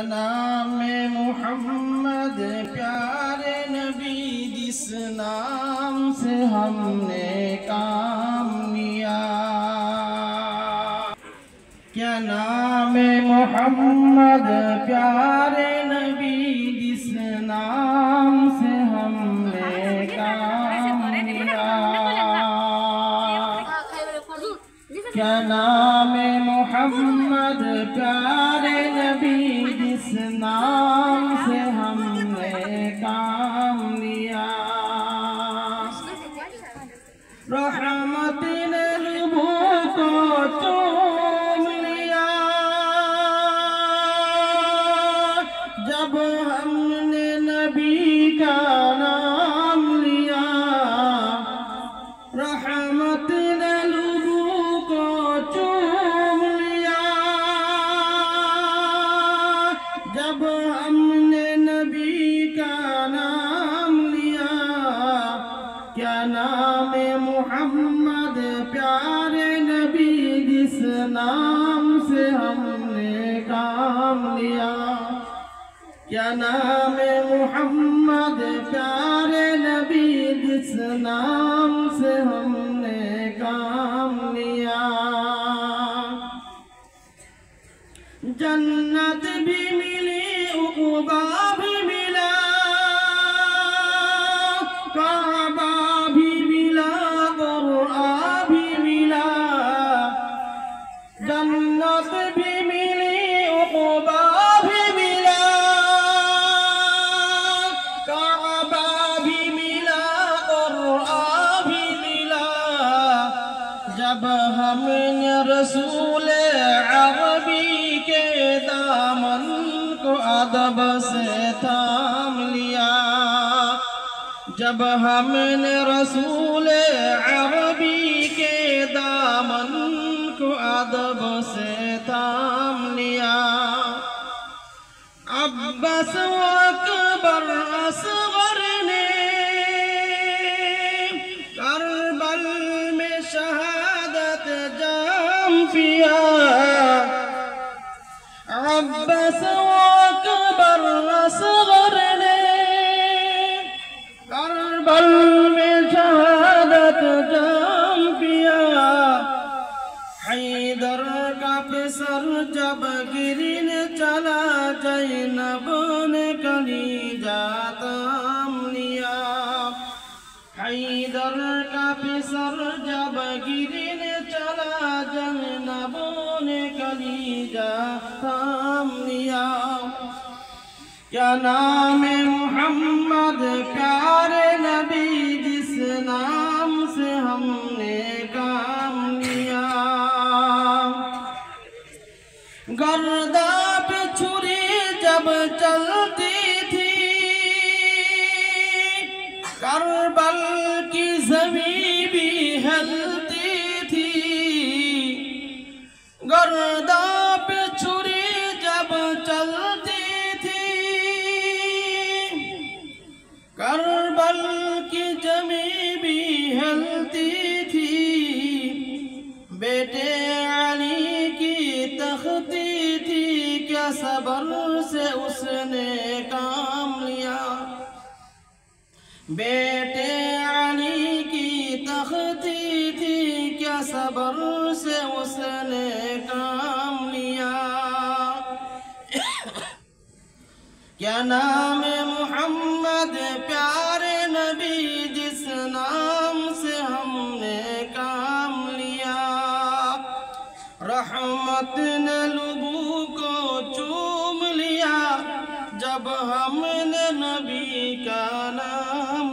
नाम मोहम्मद प्यारे नबी जिस नाम से हमने काम लिया। क्या नाम मोहम्मद प्यारे नबी जिस नाम से हमने काम लिया। क्या नाम मोहम्मद प्यारे नबी जिस नाम से हमने काम लिया। रहमत ने रूहों को चूम लिया जब हमने नबी का नाम लिया। रहमत ने रूहों को चूम लिया जब हमने नबी का नाम लिया। क्या नाम मोहम्मद प्यारे नबी जिस नाम से हमने काम लिया। क्या नाम मोहम्मद प्यारे नबी जिस नाम से हमने काम लिया। जन्नत भी मिली उक़बा भी मिला, काबा भी मिला, क़ुरआन भी मिला। जन्नत भी मिली उक़बा भी मिला, काबा भी मिला, क़ुरआन भी मिला। जब हमने रसूल अरबी के दामन को अदब से थाम लिया। जब हमने रसूल अरबी के दामन को अदब से थाम लिया। अब्बास व अकबर असगर ने करबल में शहादत जाम पिया। अब्बास व अकबर असगर ने करबल में शहादत जाम पिया। हैदर का फिसर जब गिरने चला ज़ैनब ने कलीजा थाम लिया। हैदर का फिसर जब गिरने चला ज़ैनब ने कलीजा थाम लिया। क्या नाम मोहम्मद प्यारे नबी जिस नाम से हमने काम लिया। गर्दा पे छुरी जब चलती थी करबल की ज़मीं भी हिलती थी। गर्दा पे छुरी जब चलती थी करबल की ज़मीं भी हिलती थी। बेटे अली की तख्ती थी क्या सबर से उसने काम लिया। बेटे अली की तख्ती थी क्या सबर से उसने काम लिया। क्या नाम मोहम्मद प्यारे नबी जिस नाम से हमने काम लिया। रहमत ने लबू को चूम लिया जब हमने नबी का नाम